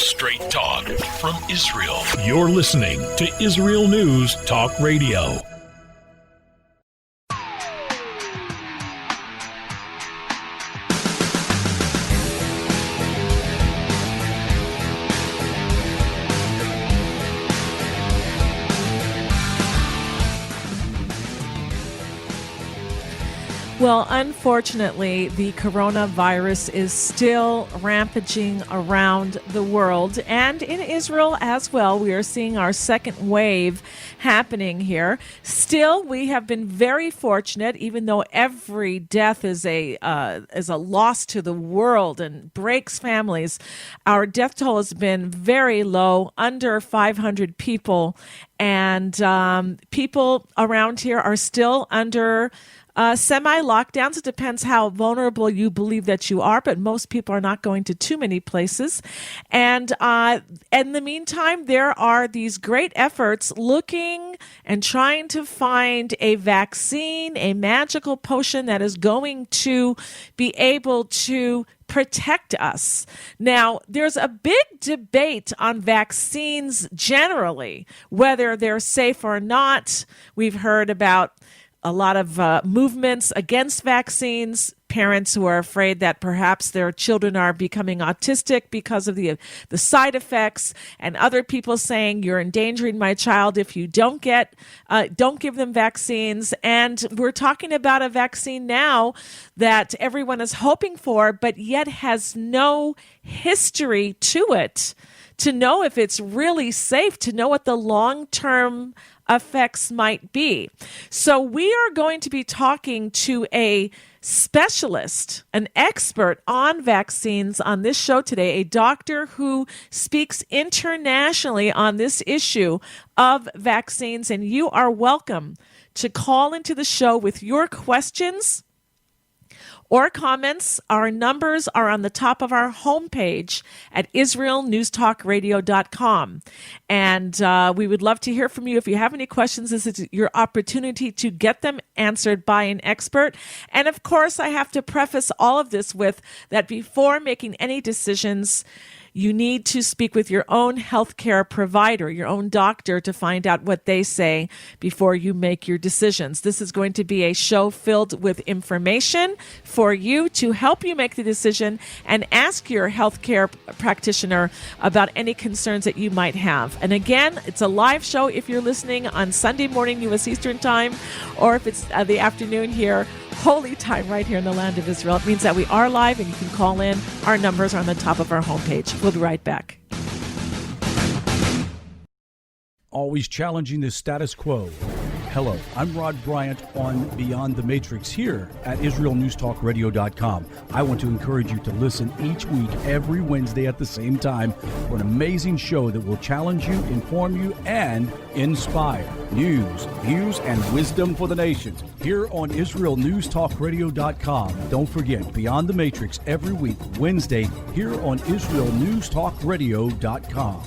Straight talk from Israel. You're listening to Israel News Talk Radio. Well, unfortunately, the coronavirus is still rampaging around the world and in Israel as well. We are seeing our second wave happening here. Still, we have been very fortunate, even though every death is a loss to the world and breaks families. Our death toll has been very low, under 500 people, and people around here are still under semi-lockdowns. It depends how vulnerable you believe that you are, but most people are not going to too many places. And in the meantime, there are these great efforts looking and trying to find a vaccine, a magical potion that is going to be able to protect us. Now, there's a big debate on vaccines generally, whether they're safe or not. We've heard about a lot of movements against vaccines, parents who are afraid that perhaps their children are becoming autistic because of the side effects, and other people saying you're endangering my child if you don't give them vaccines. And we're talking about a vaccine now that everyone is hoping for, but yet has no history to it to know if it's really safe, to know what the long-term effects might be. So we are going to be talking to a specialist, an expert on vaccines on this show today, a doctor who speaks internationally on this issue of vaccines. And you are welcome to call into the show with your questions or comments. Our numbers are on the top of our homepage at israelnewstalkradio.com. And we would love to hear from you. If you have any questions, this is your opportunity to get them answered by an expert. And of course, I have to preface all of this with that before making any decisions, you need to speak with your own healthcare provider, your own doctor, to find out what they say before you make your decisions. This is going to be a show filled with information for you to help you make the decision, and ask your healthcare practitioner about any concerns that you might have. And again, it's a live show if you're listening on Sunday morning, U.S. Eastern Time, or if it's the afternoon here, Holy Time, right here in the land of Israel. It means that we are live and you can call in. Our numbers are on the top of our homepage. We'll be right back. Always challenging the status quo. Hello, I'm Rod Bryant on Beyond the Matrix here at IsraelNewsTalkRadio.com. I want to encourage you to listen each week, every Wednesday at the same time, for an amazing show that will challenge you, inform you, and inspire. News, views, and wisdom for the nations here on IsraelNewsTalkRadio.com. Don't forget, Beyond the Matrix every week, Wednesday, here on IsraelNewsTalkRadio.com.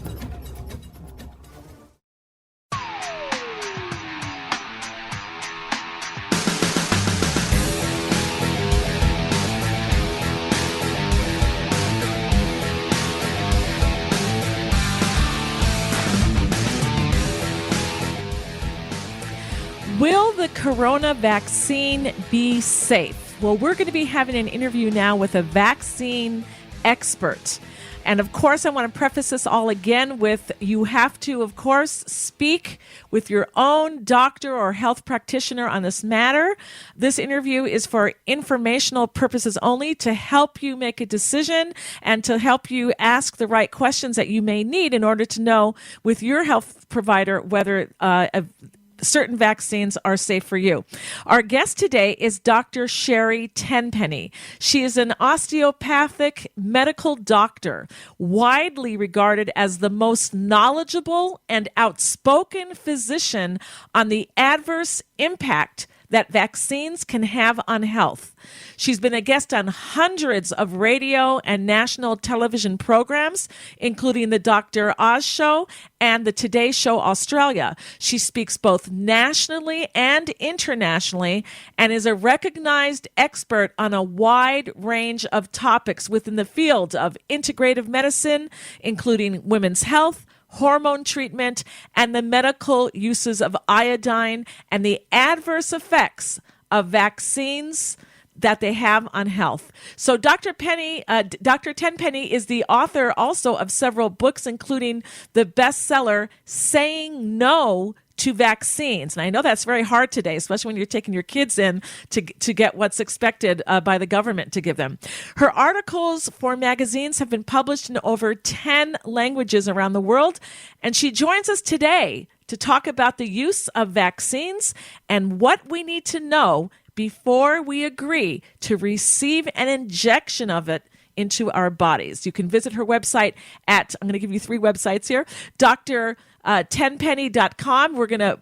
Will the corona vaccine be safe? Well, we're going to be having an interview now with a vaccine expert. And of course, I want to preface this all again with you have to, of course, speak with your own doctor or health practitioner on this matter. This interview is for informational purposes only, to help you make a decision and to help you ask the right questions that you may need in order to know with your health provider whether certain vaccines are safe for you. Our guest today is Dr. Sherry Tenpenny. She is an osteopathic medical doctor, widely regarded as the most knowledgeable and outspoken physician on the adverse impact that vaccines can have on health. She's been a guest on hundreds of radio and national television programs, including the Dr. Oz Show and the Today Show Australia. She speaks both nationally and internationally and is a recognized expert on a wide range of topics within the field of integrative medicine, including women's health, hormone treatment, and the medical uses of iodine and the adverse effects of vaccines that they have on health. So Dr. Tenpenny is the author also of several books, including the bestseller Saying No to Vaccines. And I know that's very hard today, especially when you're taking your kids in to get what's expected by the government to give them. Her articles for magazines have been published in over 10 languages around the world, and she joins us today to talk about the use of vaccines and what we need to know before we agree to receive an injection of it into our bodies. You can visit her website at, I'm going to give you 3 websites here, Tenpenny.com. We're going to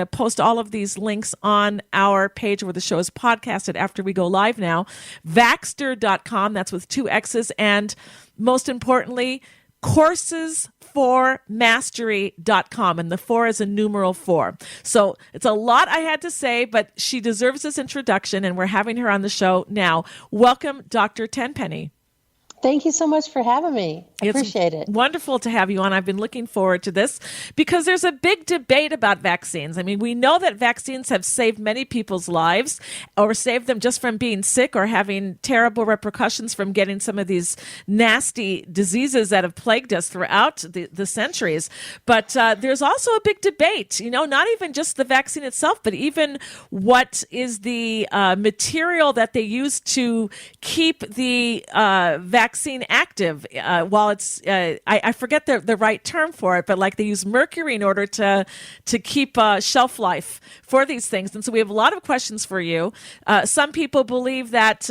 post all of these links on our page where the show is podcasted after we go live now. Vaxter.com, that's with 2 X's, and most importantly, coursesformastery.com, and the 4 is a numeral 4. So it's a lot I had to say, but she deserves this introduction, and we're having her on the show now. Welcome, Dr. Tenpenny. Thank you so much for having me. I appreciate it. Wonderful to have you on. I've been looking forward to this because there's a big debate about vaccines. I mean, we know that vaccines have saved many people's lives or saved them just from being sick or having terrible repercussions from getting some of these nasty diseases that have plagued us throughout the centuries. But there's also a big debate, not even just the vaccine itself, but even what is the material that they use to keep the vaccine active while it's I forget the right term for it, but like they use mercury in order to keep shelf life for these things. And so we have a lot of questions for you. Some people believe that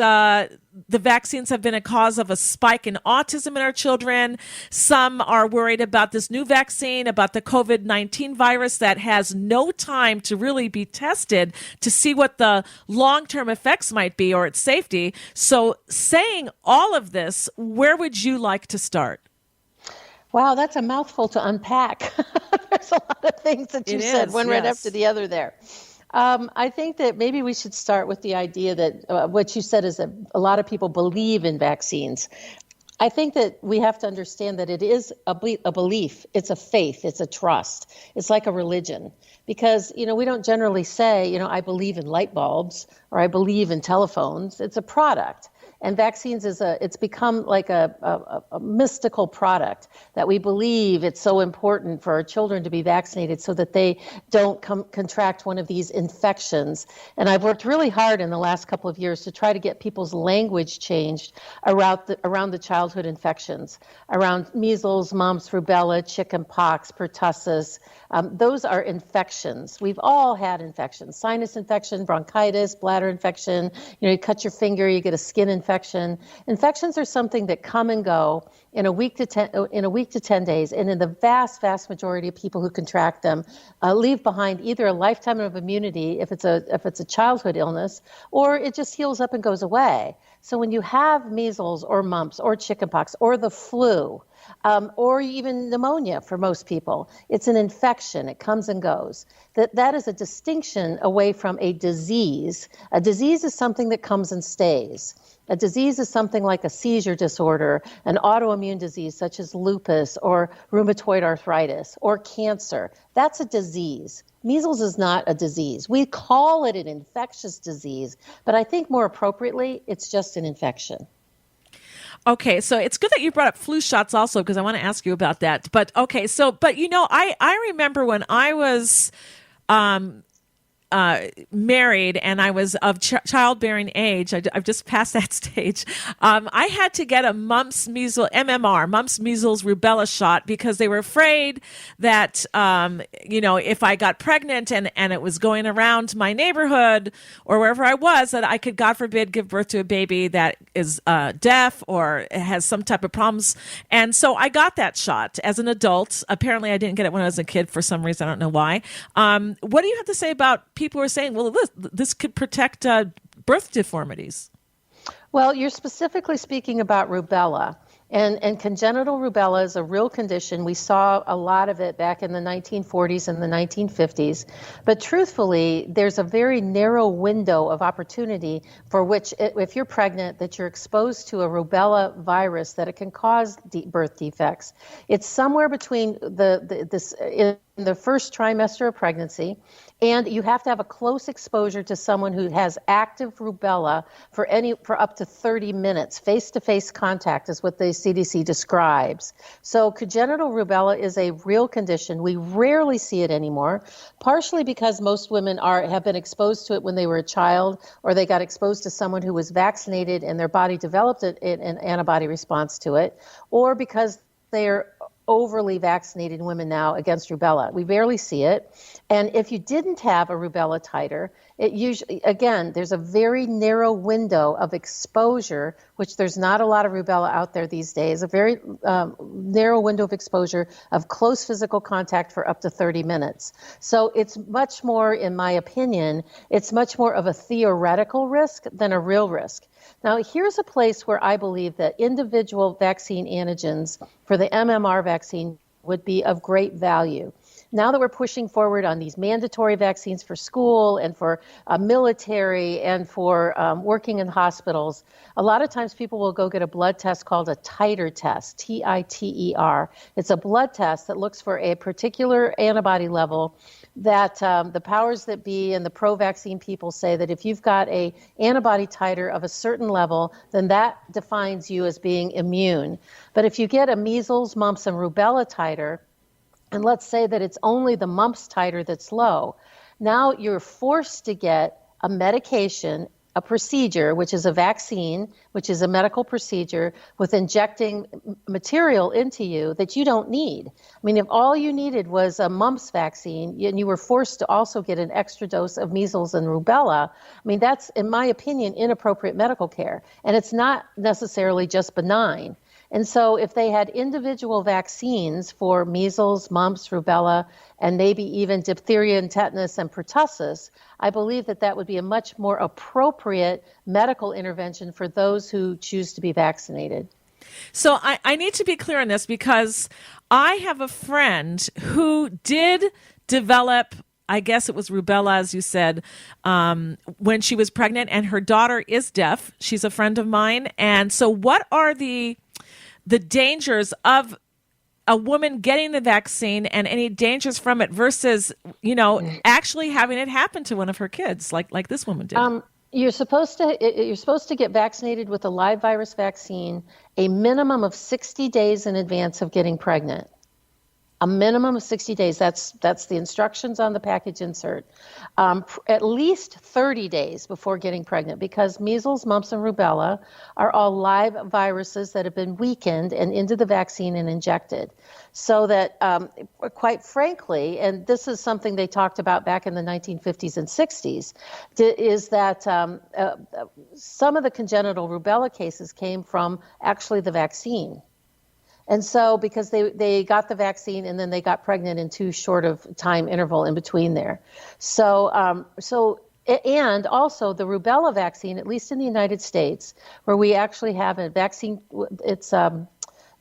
the vaccines have been a cause of a spike in autism in our children. Some are worried about this new vaccine, about the COVID-19 virus that has no time to really be tested to see what the long-term effects might be or its safety. So saying all of this, where would you like to start? Wow, that's a mouthful to unpack. There's a lot of things that you said, one right after the other there. I think that maybe we should start with the idea that what you said is that a lot of people believe in vaccines. I think that we have to understand that it is a belief. It's a faith. It's a trust. It's like a religion because, we don't generally say, I believe in light bulbs or I believe in telephones. It's a product. And vaccines it's become like a mystical product that we believe it's so important for our children to be vaccinated so that they don't contract one of these infections. And I've worked really hard in the last couple of years to try to get people's language changed around the childhood infections, around measles, mumps, rubella, chickenpox, pertussis. Those are infections. We've all had infections, sinus infection, bronchitis, bladder infection. You cut your finger, you get a skin infection. Infections are something that come and go in a week to 10 days, and in the vast majority of people who contract them, leave behind either a lifetime of immunity if it's a childhood illness, or it just heals up and goes away. So when you have measles or mumps or chickenpox or the flu, or even pneumonia for most people, it's an infection. It comes and goes. That is a distinction away from a disease. A disease is something that comes and stays. A disease is something like a seizure disorder, an autoimmune disease such as lupus or rheumatoid arthritis or cancer. That's a disease. Measles is not a disease. We call it an infectious disease, but I think more appropriately, it's just an infection. Okay, so it's good that you brought up flu shots also because I want to ask you about that. But okay, I remember when I was married and I was of childbearing age, I've just passed that stage, I had to get a mumps, measles, rubella shot because they were afraid that, if I got pregnant and it was going around my neighborhood or wherever I was, that I could, God forbid, give birth to a baby that is deaf or has some type of problems. And so I got that shot as an adult. Apparently I didn't get it when I was a kid for some reason. I don't know why. What do you have to say about people are saying, well, this could protect birth deformities. Well, you're specifically speaking about rubella. And congenital rubella is a real condition. We saw a lot of it back in the 1940s and the 1950s. But truthfully, there's a very narrow window of opportunity for which, if you're pregnant, that you're exposed to a rubella virus, that it can cause birth defects. It's somewhere between in the first trimester of pregnancy, and you have to have a close exposure to someone who has active rubella for up to 30 minutes. Face-to-face contact is what the CDC describes. So congenital rubella is a real condition. We rarely see it anymore, partially because most women have been exposed to it when they were a child, or they got exposed to someone who was vaccinated and their body developed an antibody response to it, or because they're overly vaccinated women now against rubella. We barely see it. And if you didn't have a rubella titer, it usually, again, there's a very narrow window of exposure, which there's not a lot of rubella out there these days, a very narrow window of exposure of close physical contact for up to 30 minutes. So it's much more, in my opinion, it's much more of a theoretical risk than a real risk. Now, here's a place where I believe that individual vaccine antigens for the MMR vaccine would be of great value. Now that we're pushing forward on these mandatory vaccines for school and for military and for working in hospitals, a lot of times people will go get a blood test called a titer test, Titer. It's a blood test that looks for a particular antibody level that the powers that be and the pro-vaccine people say that if you've got a antibody titer of a certain level, then that defines you as being immune. But if you get a measles, mumps, and rubella titer, and let's say that it's only the mumps titer that's low, now you're forced to get a medication, a procedure, which is a vaccine, which is a medical procedure with injecting material into you that you don't need. I mean, if all you needed was a mumps vaccine and you were forced to also get an extra dose of measles and rubella, I mean, that's, in my opinion, inappropriate medical care. And it's not necessarily just benign. And so if they had individual vaccines for measles, mumps, rubella, and maybe even diphtheria and tetanus and pertussis, I believe that that would be a much more appropriate medical intervention for those who choose to be vaccinated. So I need to be clear on this, because I have a friend who did develop, I guess it was rubella, as you said, when she was pregnant, and her daughter is deaf. She's a friend of mine. And so what are the dangers of a woman getting the vaccine and any dangers from it versus, actually having it happen to one of her kids, like this woman did? You're supposed to get vaccinated with a live virus vaccine a minimum of 60 days in advance of getting pregnant. A minimum of 60 days. That's the instructions on the package insert. At least 30 days before getting pregnant, because measles, mumps, and rubella are all live viruses that have been weakened and into the vaccine and injected. So that, quite frankly, and this is something they talked about back in the 1950s and 60s, is that some of the congenital rubella cases came from actually the vaccine. And so because they got the vaccine and then they got pregnant in too short of time interval in between there. So and also the rubella vaccine, at least in the United States, where we actually have a vaccine, it's the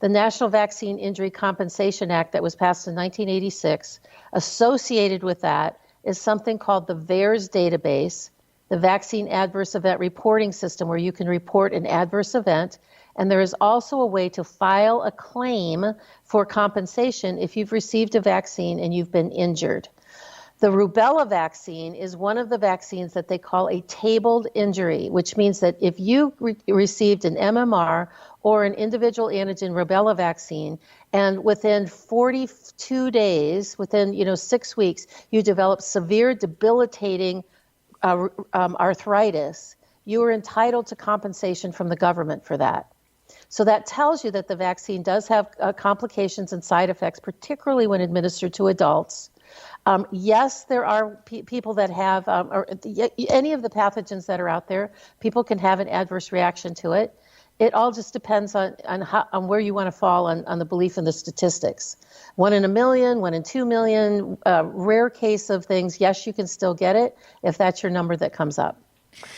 National Vaccine Injury Compensation Act that was passed in 1986. Associated with that is something called the VAERS database, the Vaccine Adverse Event Reporting System, where you can report an adverse event. And there is also a way to file a claim for compensation if you've received a vaccine and you've been injured. The rubella vaccine is one of the vaccines that they call a tabled injury, which means that if you received an MMR or an individual antigen rubella vaccine, and within 42 days, within 6 weeks, you develop severe debilitating arthritis, you are entitled to compensation from the government for that. So that tells you that the vaccine does have complications and side effects, particularly when administered to adults. Yes, there are people that have, or any of the pathogens that are out there, people can have an adverse reaction to it. It all just depends on where you want to fall on the belief in the statistics. 1 in a million, 1 in 2 million, rare case of things. Yes, you can still get it if that's your number that comes up.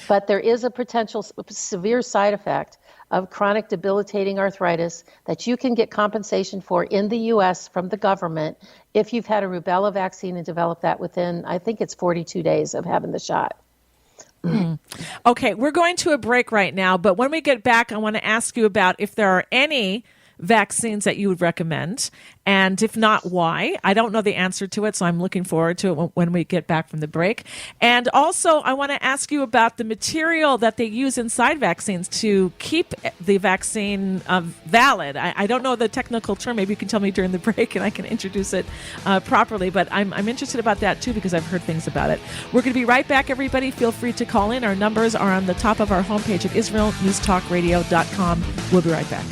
But there is a potential severe side effect of chronic debilitating arthritis that you can get compensation for in the U.S. from the government if you've had a rubella vaccine and developed that within, I think it's 42 days of having the shot. Okay, we're going to a break right now, but when we get back, I want to ask you about if there are any vaccines that you would recommend, and if not, why. I don't know the answer to it, so I'm looking forward to it when we get back from the break. And also, I want to ask you about the material that they use inside vaccines to keep the vaccine valid. I don't know the technical term. Maybe you can tell me during the break and I can introduce it properly, but I'm interested about that too because I've heard things about it. We're going to be right back, everybody. Feel free to call in. Our numbers are on the top of our homepage at IsraelNewsTalkRadio.com. We'll be right back.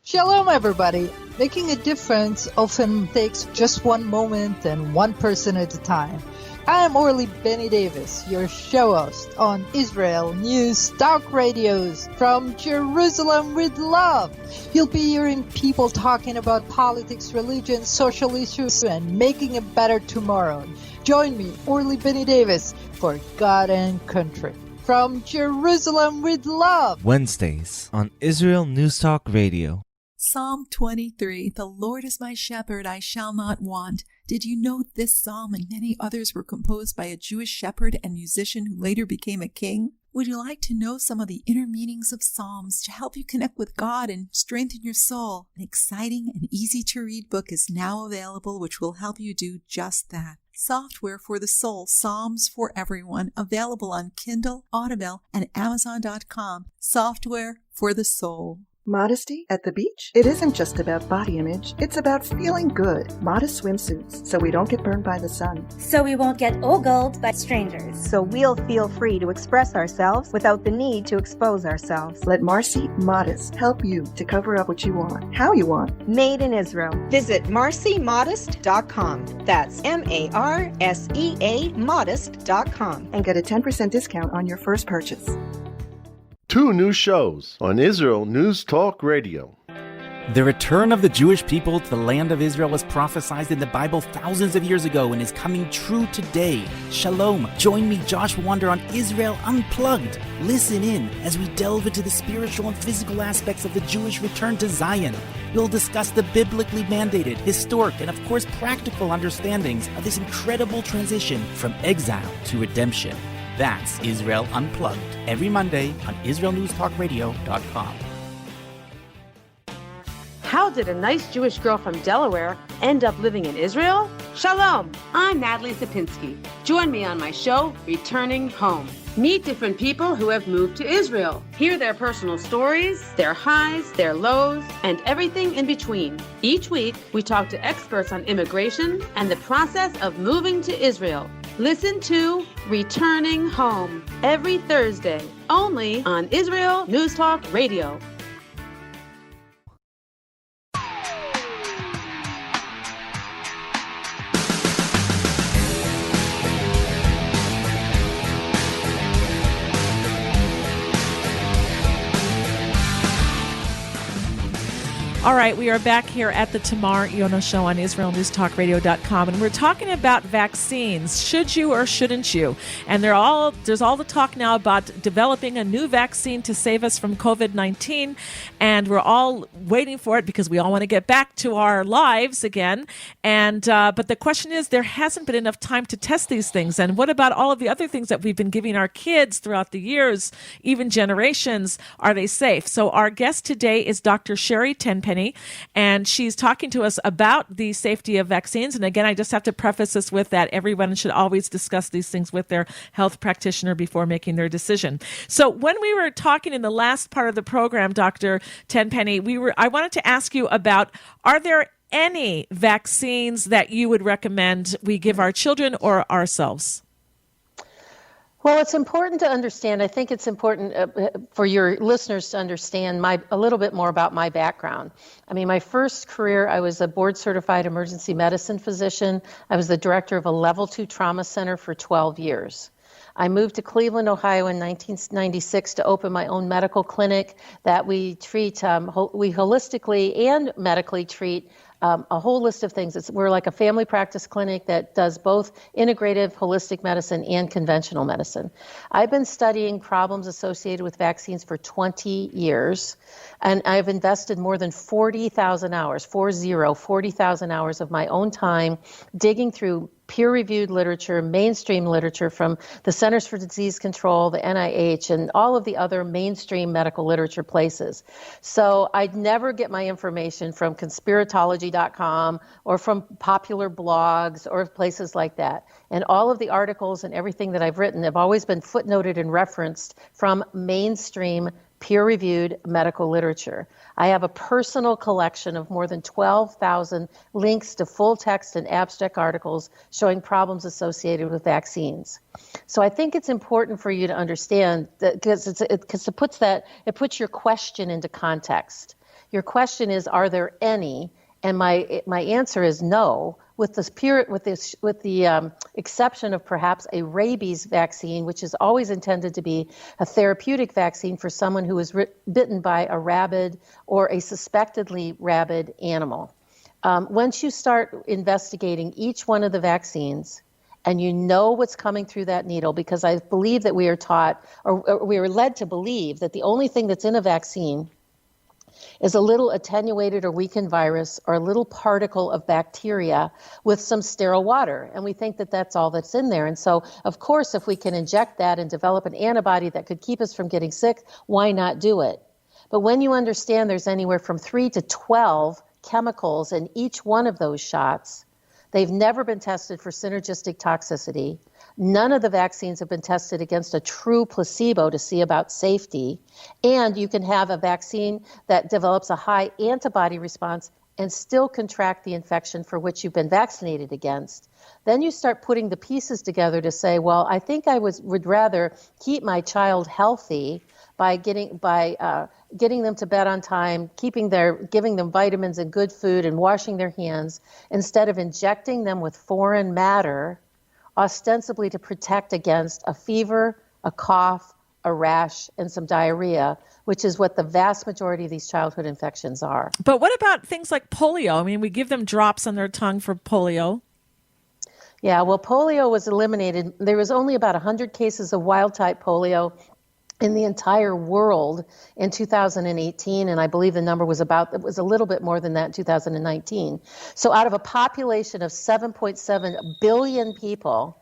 Shalom, everybody. Making a difference often takes just one moment and one person at a time. I am Orly Benny Davis, your show host on Israel News Talk Radios from Jerusalem with love. You'll be hearing people talking about politics, religion, social issues, and making a better tomorrow. Join me, Orly Benny Davis, for God and Country. From Jerusalem with love. Wednesdays on Israel News Talk Radio. Psalm 23, the Lord is my shepherd, I shall not want. Did you know this psalm and many others were composed by a Jewish shepherd and musician who later became a king? Would you like to know some of the inner meanings of psalms to help you connect with God and strengthen your soul? An exciting and easy-to-read book is now available which will help you do just that. Software for the Soul, Psalms for Everyone, available on Kindle, Audible, and Amazon.com. Software for the Soul. Modesty at the beach? It isn't just about body image. It's about feeling good. Modest swimsuits, so we don't get burned by the sun. So we won't get ogled by strangers. So we'll feel free to express ourselves without the need to expose ourselves. Let Marcy Modest help you to cover up what you want, how you want. Made in Israel. Visit marcymodest.com. That's MARSEA modest.com. And get a 10% discount on your first purchase. 2 new shows on Israel News Talk Radio. The return of the Jewish people to the land of Israel was prophesied in the Bible thousands of years ago and is coming true today. Shalom. Join me, Josh Wander, on Israel Unplugged. Listen in as we delve into the spiritual and physical aspects of the Jewish return to Zion. We'll discuss the biblically mandated, historic, and of course practical understandings of this incredible transition from exile to redemption. That's Israel Unplugged, every Monday on IsraelNewsTalkRadio.com. How did a nice Jewish girl from Delaware end up living in Israel? Shalom, I'm Natalie Sapinski. Join me on my show, Returning Home. Meet different people who have moved to Israel. Hear their personal stories, their highs, their lows, and everything in between. Each week, we talk to experts on immigration and the process of moving to Israel. Listen to Returning Home every Thursday, only on Israel News Talk Radio. All right, we are back here at the Tamar Yonah Show on IsraelNewsTalkRadio.com, and we're talking about vaccines. Should you or shouldn't you? And there's all the talk now about developing a new vaccine to save us from COVID-19, and we're all waiting for it because we all want to get back to our lives again. And but the question is, there hasn't been enough time to test these things. And what about all of the other things that we've been giving our kids throughout the years, even generations? Are they safe? So our guest today is Dr. Sherry Tenpenny, and she's talking to us about the safety of vaccines. And again, I just have to preface this with that everyone should always discuss these things with their health practitioner before making their decision. So when we were talking in the last part of the program, Dr. Tenpenny, I wanted to ask you about, are there any vaccines that you would recommend we give our children or ourselves? Well, it's important to understand. I think it's important for your listeners to understand a little bit more about my background. I mean, my first career, I was a board-certified emergency medicine physician. I was the director of a level 2 trauma center for 12 years. I moved to Cleveland, Ohio in 1996 to open my own medical clinic that we treat, we holistically and medically treat a whole list of things. We're like a family practice clinic that does both integrative holistic medicine and conventional medicine. I've been studying problems associated with vaccines for 20 years, and I've invested more than 40,000 hours, 40,000 hours of my own time digging through peer-reviewed literature, mainstream literature from the Centers for Disease Control, the NIH, and all of the other mainstream medical literature places. So I'd never get my information from conspiratology.com or from popular blogs or places like that. And all of the articles and everything that I've written have always been footnoted and referenced from mainstream peer-reviewed medical literature. I have a personal collection of more than 12,000 links to full text and abstract articles showing problems associated with vaccines. So I think it's important for you to understand that because it puts your question into context. Your question is, are there any? And my answer is no, with the exception of perhaps a rabies vaccine, which is always intended to be a therapeutic vaccine for someone who is bitten by a rabid or a suspectedly rabid animal. Once you start investigating each one of the vaccines, and you know what's coming through that needle, because I believe that we are taught, or we are led to believe that the only thing that's in a vaccine is a little attenuated or weakened virus or a little particle of bacteria with some sterile water. And we think that that's all that's in there. And so, of course, if we can inject that and develop an antibody that could keep us from getting sick, why not do it? But when you understand there's anywhere from 3 to 12 chemicals in each one of those shots, they've never been tested for synergistic toxicity. None of the vaccines have been tested against a true placebo to see about safety. And you can have a vaccine that develops a high antibody response and still contract the infection for which you've been vaccinated against. Then you start putting the pieces together to say, well, I think I would rather keep my child healthy by getting them to bed on time, giving them vitamins and good food and washing their hands, instead of injecting them with foreign matter, ostensibly to protect against a fever, a cough, a rash, and some diarrhea, which is what the vast majority of these childhood infections are. But what about things like polio? I mean, we give them drops on their tongue for polio. Yeah, well, polio was eliminated. There was only about 100 cases of wild-type polio in the entire world in 2018, and I believe the number was a little bit more than that in 2019. So out of a population of 7.7 billion people,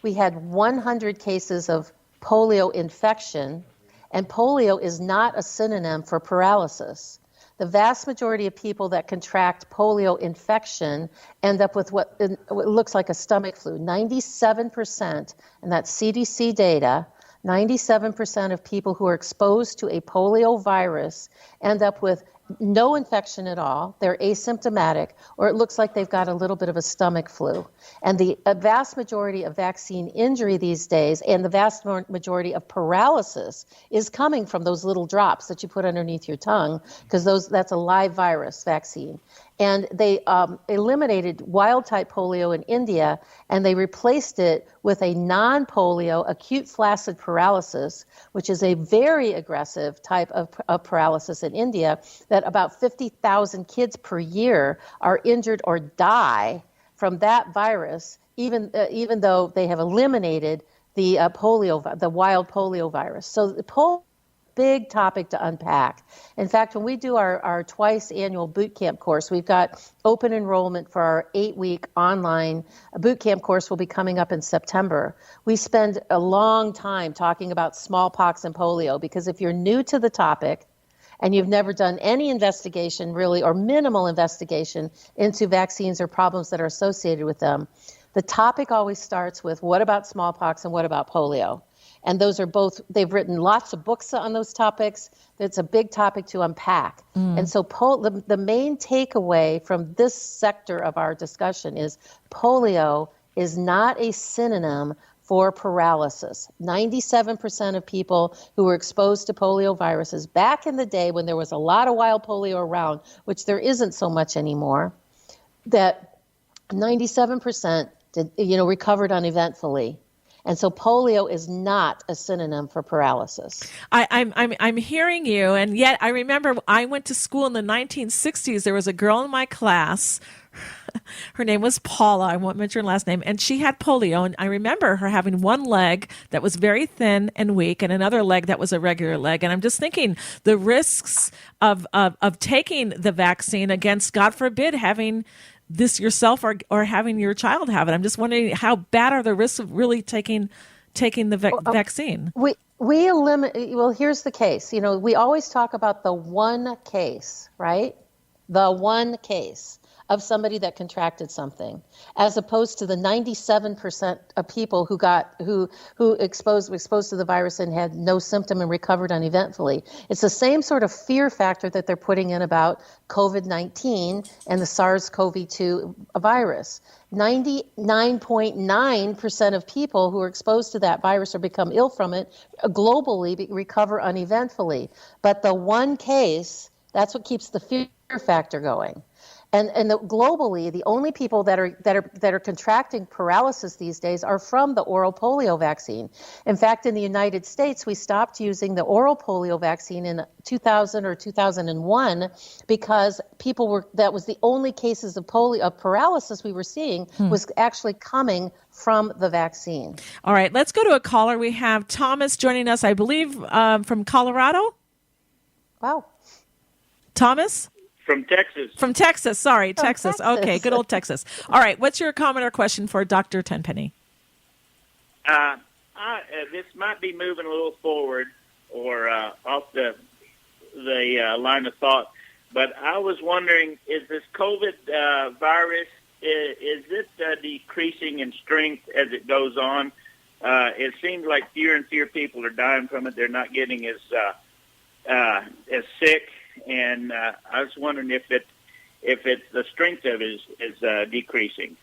we had 100 cases of polio infection, and polio is not a synonym for paralysis. The vast majority of people that contract polio infection end up with what looks like a stomach flu. 97%, and that's CDC data, 97% of people who are exposed to a polio virus end up with no infection at all. They're asymptomatic, or it looks like they've got a little bit of a stomach flu. And the vast majority of vaccine injury these days, and the vast majority of paralysis, is coming from those little drops that you put underneath your tongue, because that's a live virus vaccine. And they eliminated wild-type polio in India, and they replaced it with a non-polio acute flaccid paralysis, which is a very aggressive type of paralysis in India, that about 50,000 kids per year are injured or die from that virus, even though they have eliminated the wild polio virus. So the polio, big topic to unpack. In fact, when we do our twice annual boot camp course, we've got open enrollment for our 8-week online boot camp course will be coming up in September. We spend a long time talking about smallpox and polio, because if you're new to the topic and you've never done any investigation really, or minimal investigation into vaccines or problems that are associated with them, the topic always starts with, what about smallpox and what about polio? And those are both, they've written lots of books on those topics. It's a big topic to unpack. And so the main takeaway from this sector of our discussion is polio is not a synonym for paralysis. 97% of people who were exposed to polio viruses back in the day when there was a lot of wild polio around, which there isn't so much anymore, that 97% recovered uneventfully. And so polio is not a synonym for paralysis. I'm hearing you, and yet I remember I went to school in the 1960s. There was a girl in my class. Her name was Paula. I won't mention her last name. And she had polio. And I remember her having one leg that was very thin and weak and another leg that was a regular leg. And I'm just thinking the risks of taking the vaccine against, God forbid, having this yourself or having your child have it. I'm just wondering how bad are the risks of really taking the vaccine? We eliminate. Well, here's the case. We always talk about the one case, right? The one case of somebody that contracted something, as opposed to the 97% of people who exposed to the virus and had no symptom and recovered uneventfully. It's the same sort of fear factor that they're putting in about COVID-19 and the SARS-CoV-2 virus. 99.9% of people who are exposed to that virus or become ill from it globally recover uneventfully. But the one case, that's what keeps the fear factor going. And globally, the only people that are contracting paralysis these days are from the oral polio vaccine. In fact, in the United States, we stopped using the oral polio vaccine in 2000 or 2001 because that was the only cases of paralysis we were seeing was actually coming from the vaccine. All right, let's go to a caller. We have Thomas joining us, I believe, from Colorado. Wow. Thomas? From Texas. From Texas. Sorry, Texas. Okay, good old Texas. All right, what's your comment or question for Dr. Tenpenny? This might be moving a little forward or off the line of thought, but I was wondering, is this COVID virus, is it decreasing in strength as it goes on? It seems like fewer and fewer people are dying from it. They're not getting as sick. And I was wondering if it's the strength of it is decreasing.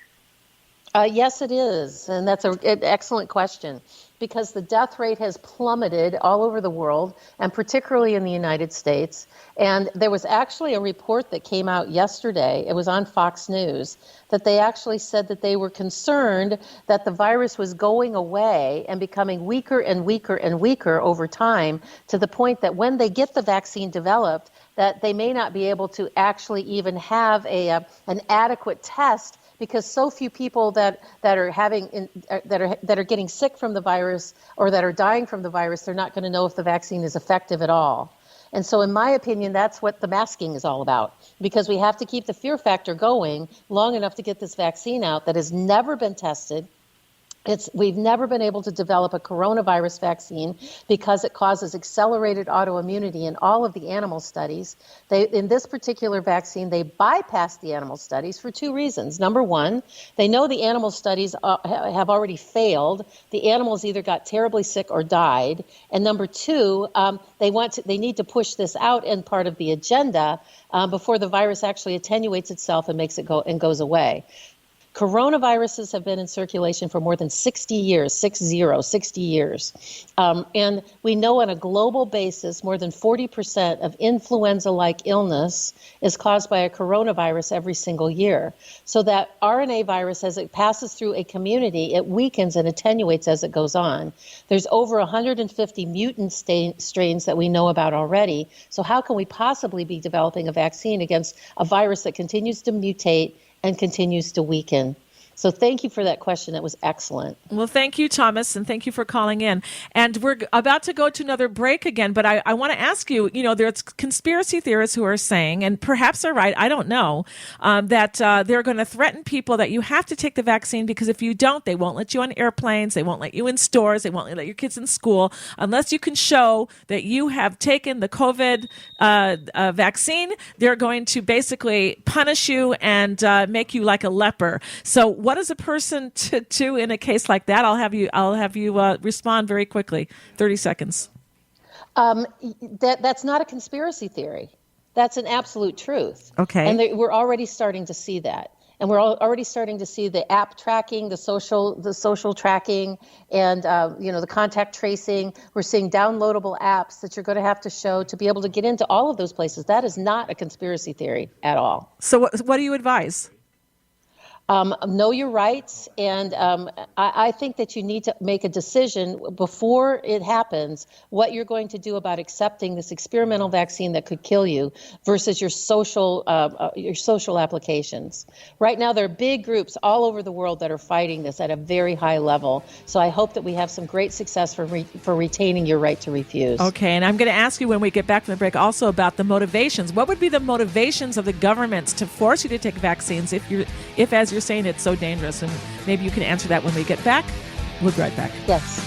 Yes, it is. And that's an excellent question, because the death rate has plummeted all over the world, and particularly in the United States. And there was actually a report that came out yesterday, it was on Fox News, that they actually said that they were concerned that the virus was going away and becoming weaker and weaker and weaker over time, to the point that when they get the vaccine developed, that they may not be able to actually even have an adequate test, because so few people that are getting sick from the virus or that are dying from the virus, they're not going to know if the vaccine is effective at all. And so in my opinion, that's what the masking is all about, because we have to keep the fear factor going long enough to get this vaccine out that has never been tested. We've never been able to develop a coronavirus vaccine because it causes accelerated autoimmunity in all of the animal studies. In this particular vaccine, they bypassed the animal studies for two reasons. Number one, they know the animal studies have already failed. The animals either got terribly sick or died. And number two, they need to push this out in part of the agenda before the virus actually attenuates itself and makes it go and goes away. Coronaviruses have been in circulation for more than 60 years, 60 years. And we know on a global basis, more than 40% of influenza-like illness is caused by a coronavirus every single year. So that RNA virus, as it passes through a community, it weakens and attenuates as it goes on. There's over 150 mutant strains that we know about already. So how can we possibly be developing a vaccine against a virus that continues to mutate and continues to weaken? So thank you for that question. That was excellent. Well, thank you, Thomas, and thank you for calling in. And we're about to go to another break again, but I want to ask you, there's conspiracy theorists who are saying, and perhaps they're right, I don't know, that they're going to threaten people that you have to take the vaccine, because if you don't, they won't let you on airplanes, they won't let you in stores, they won't let your kids in school, unless you can show that you have taken the COVID vaccine. They're going to basically punish you and make you like a leper. So what is a person to do in a case like that? I'll have you respond very quickly. 30 seconds. That's not a conspiracy theory. That's an absolute truth. Okay. And we're already starting to see that. And we're already starting to see the app tracking, the social tracking, and the contact tracing. We're seeing downloadable apps that you're going to have to show to be able to get into all of those places. That is not a conspiracy theory at all. So what do you advise? Know your rights, and I think that you need to make a decision before it happens what you're going to do about accepting this experimental vaccine that could kill you versus your social applications. Right now, there are big groups all over the world that are fighting this at a very high level. So I hope that we have some great success for retaining your right to refuse. Okay, and I'm going to ask you when we get back from the break also about the motivations. What would be the motivations of the governments to force you to take vaccines if as you're saying it's so dangerous? And maybe you can answer that when we get back. We'll be right back. Yes.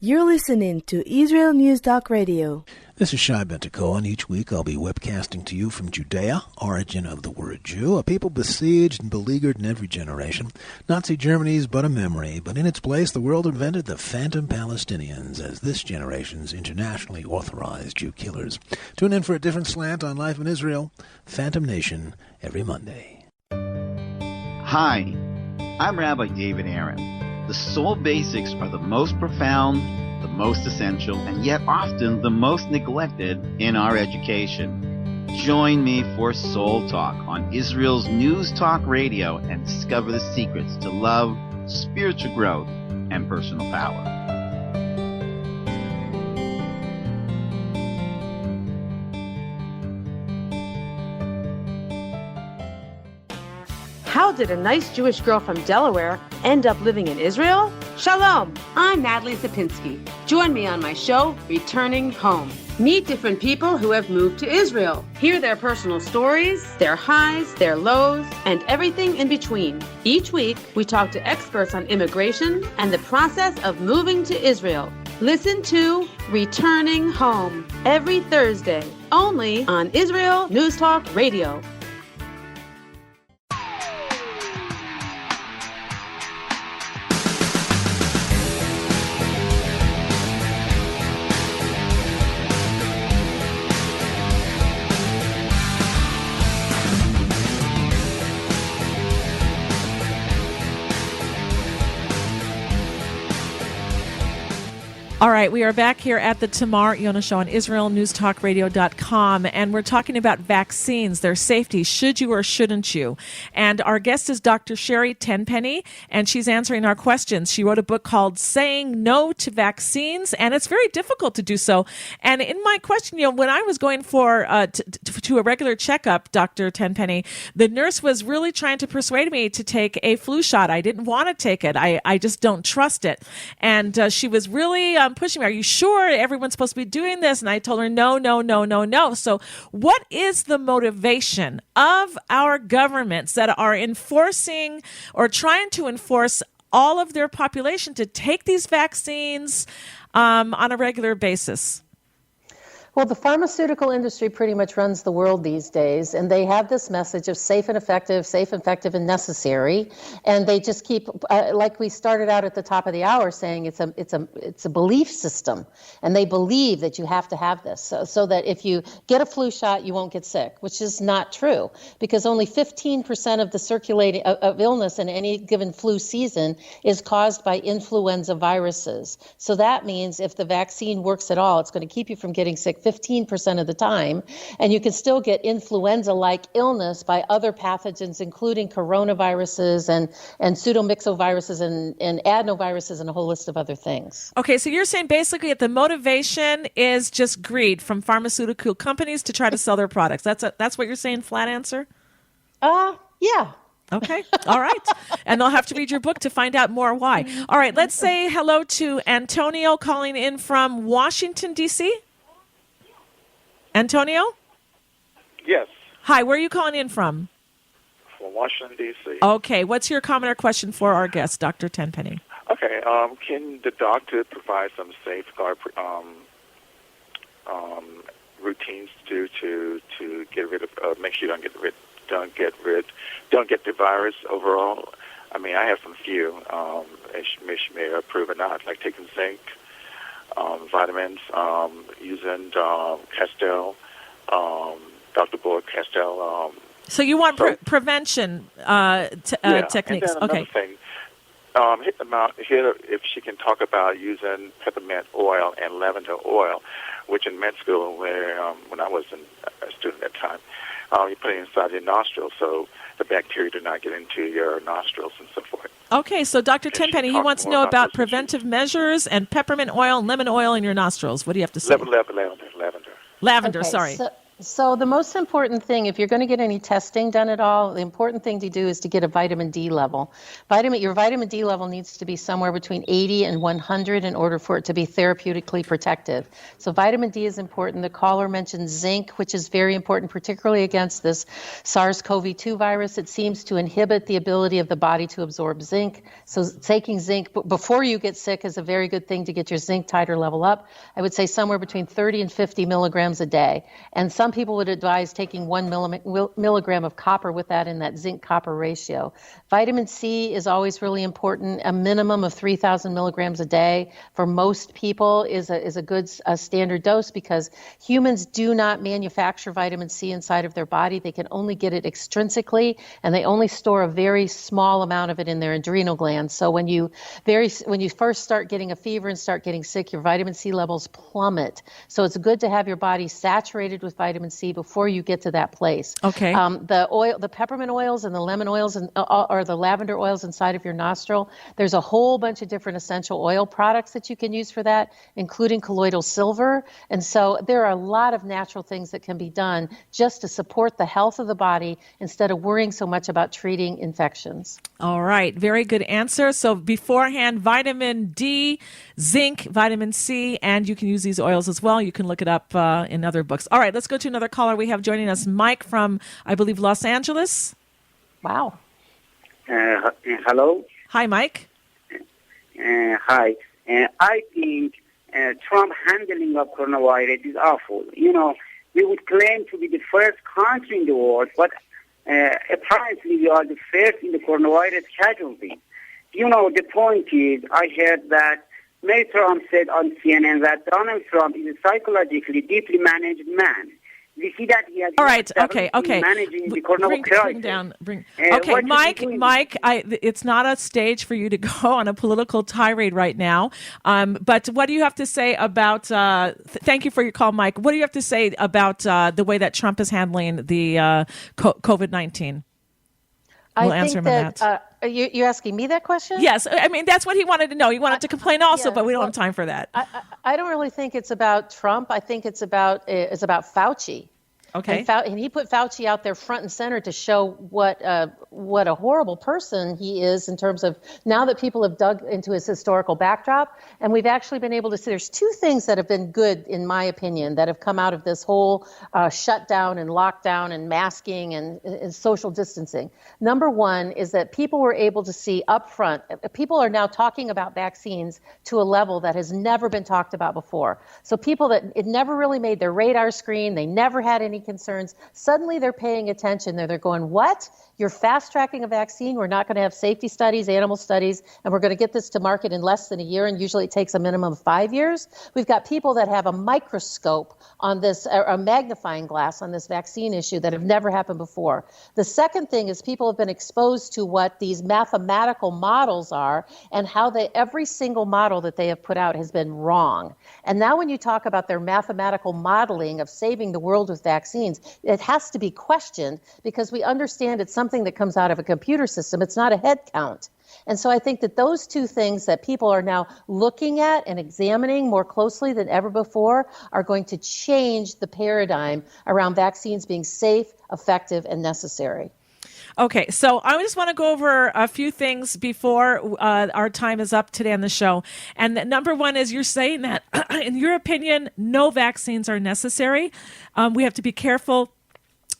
You're listening to Israel News Talk Radio. This is Shai Ben-Tekoa, and each week I'll be webcasting to you from Judea, origin of the word Jew, a people besieged and beleaguered in every generation. Nazi Germany is but a memory, but in its place the world invented the phantom Palestinians as this generation's internationally authorized Jew killers. Tune in for a different slant on life in Israel, Phantom Nation, every Monday. Hi, I'm Rabbi David Aaron. The soul basics are the most profound, the most essential, and yet often the most neglected in our education. Join me for Soul Talk on Israel's News Talk Radio and discover the secrets to love, spiritual growth, and personal power. How did a nice Jewish girl from Delaware end up living in Israel? Shalom, I'm Natalie Sapinski. Join me on my show, Returning Home. Meet different people who have moved to Israel. Hear their personal stories, their highs, their lows, and everything in between. Each week, we talk to experts on immigration and the process of moving to Israel. Listen to Returning Home every Thursday, only on Israel News Talk Radio. All right, we are back here at the Tamar Yonah Show on IsraelNewsTalkRadio.com, and we're talking about vaccines, their safety, should you or shouldn't you? And our guest is Dr. Sherry Tenpenny, and she's answering our questions. She wrote a book called Saying No to Vaccines, and it's very difficult to do so. And in my question, when I was going for to a regular checkup, Dr. Tenpenny, the nurse was really trying to persuade me to take a flu shot. I didn't want to take it. I just don't trust it. And she was really pushing me. Are you sure everyone's supposed to be doing this? And I told her, no. So what is the motivation of our governments that are enforcing or trying to enforce all of their population to take these vaccines on a regular basis? Well, the pharmaceutical industry pretty much runs the world these days, and they have this message of safe, and effective, and necessary. And they just keep, like we started out at the top of the hour, saying it's a belief system, and they believe that you have to have this, so that if you get a flu shot, you won't get sick, which is not true, because only 15% of the circulating of illness in any given flu season is caused by influenza viruses. So that means if the vaccine works at all, it's going to keep you from getting sick 15% of the time, and you can still get influenza-like illness by other pathogens, including coronaviruses and pseudomyxoviruses and adenoviruses and a whole list of other things. Okay, so you're saying basically that the motivation is just greed from pharmaceutical companies to try to sell their products. That's what you're saying, flat answer? Yeah. Okay. All right. And they'll have to read your book to find out more why. All right. Let's say hello to Antonio calling in from Washington, D.C. Antonio? Yes. Hi. Where are you calling in from? From Washington, D.C. Okay. What's your comment or question for our guest, Dr. Tenpenny? Okay. Can the doctor provide some safeguard routines to get rid of, make sure you don't get the virus overall? I mean, I have some few, may approve or not, like taking zinc, vitamins, using Castell, Dr. Boyd Castell. So you want prevention techniques? And then another thing, if she can talk about using peppermint oil and lavender oil, which in med school, when I was a student at the time, you put it inside your nostrils so the bacteria do not get into your nostrils and so forth. Okay, so Dr. Tenpenny, he wants to know about preventive measures and peppermint oil and lemon oil in your nostrils. What do you have to say? Lavender, okay, sorry. So the most important thing, if you're going to get any testing done at all, the important thing to do is to get a vitamin D level. Your vitamin D level needs to be somewhere between 80 and 100 in order for it to be therapeutically protective. So vitamin D is important. The caller mentioned zinc, which is very important, particularly against this SARS-CoV-2 virus. It seems to inhibit the ability of the body to absorb zinc. So taking zinc before you get sick is a very good thing to get your zinc titer level up. I would say somewhere between 30 and 50 milligrams a day. And some people would advise taking 1 milligram of copper with that in that zinc-copper ratio. Vitamin C is always really important. A minimum of 3,000 milligrams a day for most people is a good standard dose, because humans do not manufacture vitamin C inside of their body. They can only get it extrinsically, and they only store a very small amount of it in their adrenal glands. So when you first start getting a fever and start getting sick, your vitamin C levels plummet. So it's good to have your body saturated with vitamin C before you get to that place. Okay. The peppermint oils and the lemon oils or the lavender oils inside of your nostril, there's a whole bunch of different essential oil products that you can use for that, including colloidal silver. And so there are a lot of natural things that can be done just to support the health of the body instead of worrying so much about treating infections. All right. Very good answer. So beforehand, vitamin D, zinc, vitamin C, and you can use these oils as well. You can look it up in other books. All right. Let's go to another caller we have joining us, Mike from, I believe, Los Angeles. Wow. Hello. Hi, Mike. Hi. I think Trump handling of coronavirus is awful. You know, we would claim to be the first country in the world, but apparently we are the first in the coronavirus casualty. You know, the point is, I heard that Mary Trump said on CNN that Donald Trump is a psychologically deeply managed man. We see that he has managing the coronavirus crisis. Okay, Mike, it's not a stage for you to go on a political tirade right now. But what do you have to say about? Thank you for your call, Mike. What do you have to say about the way that Trump is handling the COVID-19? We'll answer him on that. You're asking me that question? Yes. I mean, that's what he wanted to know. He wanted to complain also, but we don't have time for that. I don't really think it's about Trump. I think it's about Fauci. Okay. And he put Fauci out there front and center to show what a horrible person he is in terms of now that people have dug into his historical backdrop. And we've actually been able to see there's two things that have been good, in my opinion, that have come out of this whole shutdown and lockdown and masking and social distancing. Number one is that people were able to see up front, people are now talking about vaccines to a level that has never been talked about before. So people that it never really made their radar screen, they never had any concerns. Suddenly they're paying attention. They're going, what? You're fast tracking a vaccine. We're not going to have safety studies, animal studies, and we're going to get this to market in less than a year. And usually it takes a minimum of 5 years. We've got people that have a microscope on this, or a magnifying glass on this vaccine issue that have never happened before. The second thing is people have been exposed to what these mathematical models are and how every single model that they have put out has been wrong. And now when you talk about their mathematical modeling of saving the world with vaccines, it has to be questioned because we understand it's something that comes out of a computer system. It's not a head count. And so I think that those two things that people are now looking at and examining more closely than ever before are going to change the paradigm around vaccines being safe, effective, and necessary. Okay, so I just want to go over a few things before our time is up today on the show. And number one is you're saying that, in your opinion, no vaccines are necessary. We have to be careful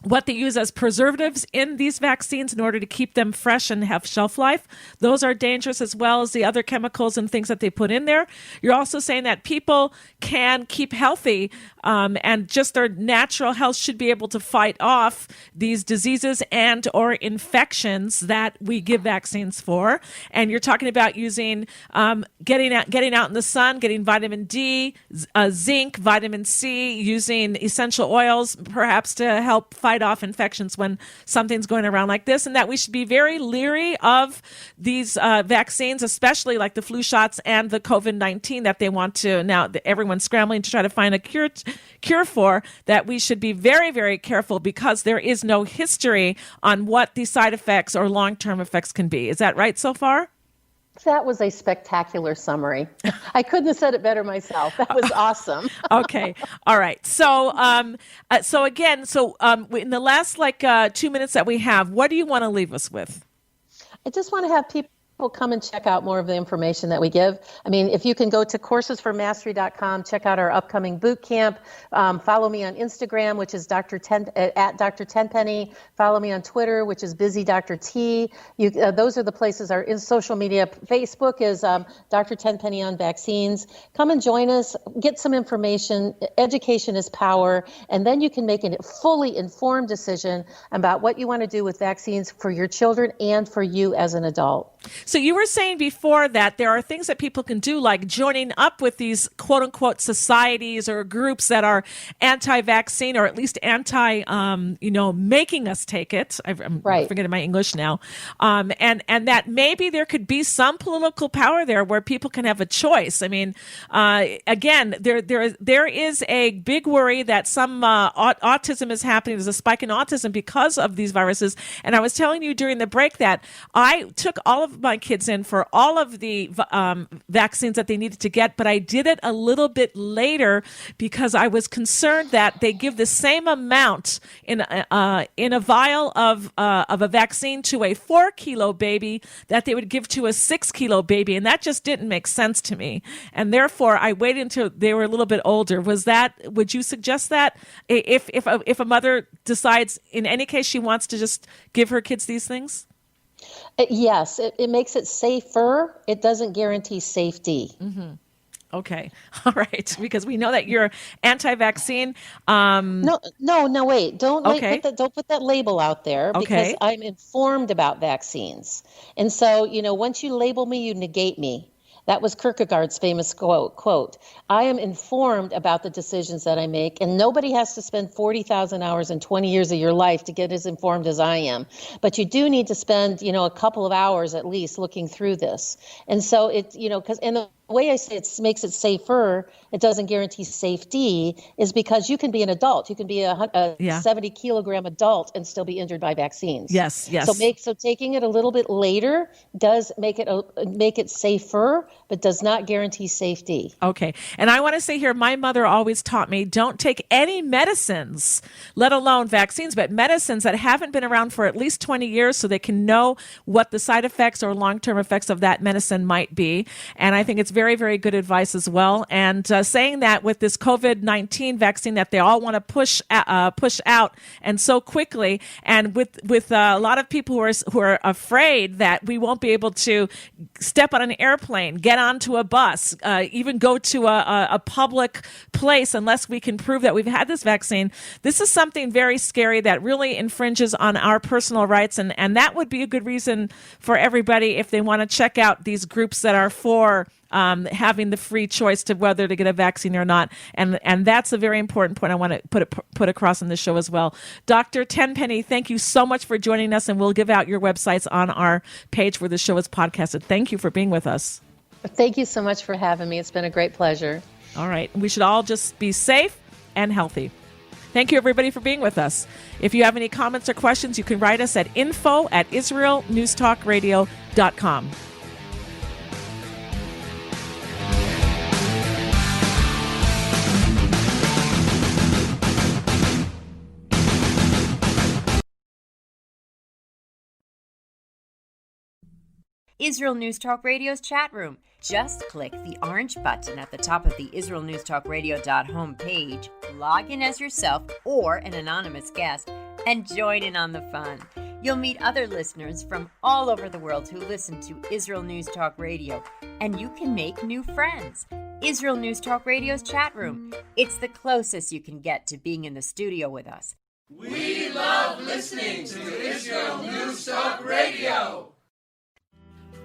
what they use as preservatives in these vaccines in order to keep them fresh and have shelf life. Those are dangerous, as well as the other chemicals and things that they put in there. You're also saying that people can keep healthy and just their natural health should be able to fight off these diseases and or infections that we give vaccines for. And you're talking about using getting out in the sun, getting vitamin D, zinc, vitamin C, using essential oils perhaps to help fight off infections when something's going around like this, and that we should be very leery of these vaccines, especially like the flu shots and the COVID-19 that they want to now, everyone's scrambling to try to find a cure for, that we should be very, very careful because there is no history on what the side effects or long-term effects can be. Is that right so far? That was a spectacular summary. I couldn't have said it better myself. That was awesome. Okay. All right. So, in the last 2 minutes that we have, what do you want to leave us with? I just want to have people come and check out more of the information that we give. I mean, if you can go to coursesformastery.com, check out our upcoming boot camp. Follow me on Instagram, which is at Dr. Tenpenny. Follow me on Twitter, which is Busy Dr. T. Those are the places are in social media. Facebook is Dr. Tenpenny on vaccines. Come and join us. Get some information. Education is power. And then you can make a fully informed decision about what you want to do with vaccines for your children and for you as an adult. So you were saying before that there are things that people can do, like joining up with these quote unquote societies or groups that are anti-vaccine or at least making us take it. I'm forgetting my English now. And that maybe there could be some political power there where people can have a choice. I mean, again, there is a big worry that some autism is happening. There's a spike in autism because of these viruses. And I was telling you during the break that I took all of my kids in for all of the vaccines that they needed to get, but I did it a little bit later because I was concerned that they give the same amount in a vial of a vaccine to a 4-kilo baby that they would give to a 6-kilo baby, and that just didn't make sense to me. And therefore, I waited until they were a little bit older. Would you suggest that if a mother decides in any case she wants to just give her kids these things? Yes, it makes it safer. It doesn't guarantee safety. Mm-hmm. Okay. All right. Because we know that you're anti-vaccine. No, wait. Don't put that label out there because I'm informed about vaccines. And so, once you label me, you negate me. That was Kierkegaard's famous quote. I am informed about the decisions that I make, and nobody has to spend 40,000 hours and 20 years of your life to get as informed as I am. But you do need to spend, a couple of hours at least looking through this. And so the way I say it makes it safer, it doesn't guarantee safety, is because you can be an adult. You can be a 70-kilogram adult and still be injured by vaccines. Yes. So taking it a little bit later does make it safer, but does not guarantee safety. Okay. And I want to say here, my mother always taught me, don't take any medicines, let alone vaccines, but medicines that haven't been around for at least 20 years so they can know what the side effects or long-term effects of that medicine might be. And I think it's very, very good advice as well. And saying that with this COVID-19 vaccine that they all want to push out and so quickly, and with a lot of people who are afraid that we won't be able to step on an airplane, get onto a bus, even go to a public place unless we can prove that we've had this vaccine. This is something very scary that really infringes on our personal rights, and that would be a good reason for everybody if they want to check out these groups that are for having the free choice to whether to get a vaccine or not. And that's a very important point I want to put across in the show as well. Dr. Tenpenny, thank you so much for joining us, and we'll give out your websites on our page where the show is podcasted. Thank you for being with us. Thank you so much for having me. It's been a great pleasure. All right. We should all just be safe and healthy. Thank you, everybody, for being with us. If you have any comments or questions, you can write us at info@israelnewstalkradio.com. Israel News Talk Radio's chat room. Just click the orange button at the top of the israelnewstalkradio.home page, log in as yourself or an anonymous guest, and join in on the fun. You'll meet other listeners from all over the world who listen to Israel News Talk Radio, and you can make new friends. Israel News Talk Radio's chat room. It's the closest you can get to being in the studio with us. We love listening to Israel News Talk Radio.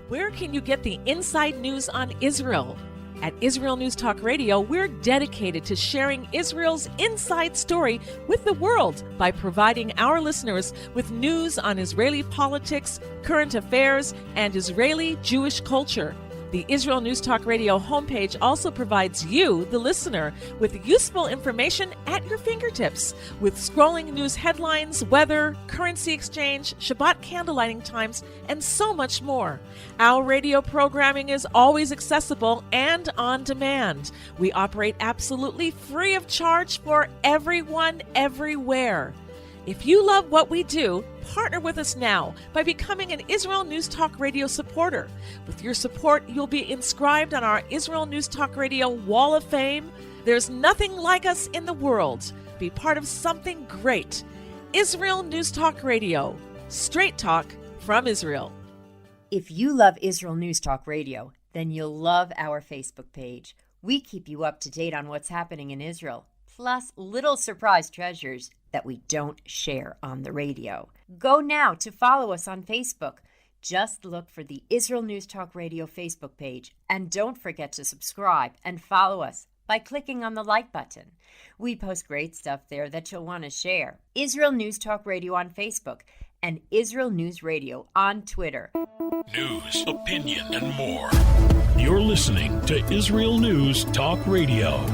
Where can you get the inside news on Israel? At Israel News Talk Radio, we're dedicated to sharing Israel's inside story with the world by providing our listeners with news on Israeli politics, current affairs, and Israeli Jewish culture. The Israel News Talk Radio homepage also provides you, the listener, with useful information at your fingertips, with scrolling news headlines, weather, currency exchange, Shabbat candlelighting times, and so much more. Our radio programming is always accessible and on demand. We operate absolutely free of charge for everyone, everywhere. If you love what we do, partner with us now by becoming an Israel News Talk Radio supporter. With your support, you'll be inscribed on our Israel News Talk Radio Wall of Fame. There's nothing like us in the world. Be part of something great. Israel News Talk Radio. Straight talk from Israel. If you love Israel News Talk Radio, then you'll love our Facebook page. We keep you up to date on what's happening in Israel, plus little surprise treasures that we don't share on the radio. Go now to follow us on Facebook. Just look for the Israel News Talk Radio Facebook page, and don't forget to subscribe and follow us by clicking on the like button. We post great stuff there that you'll want to share. Israel News Talk Radio on Facebook and Israel News Radio on Twitter. News, opinion, and more. You're listening to Israel News Talk Radio.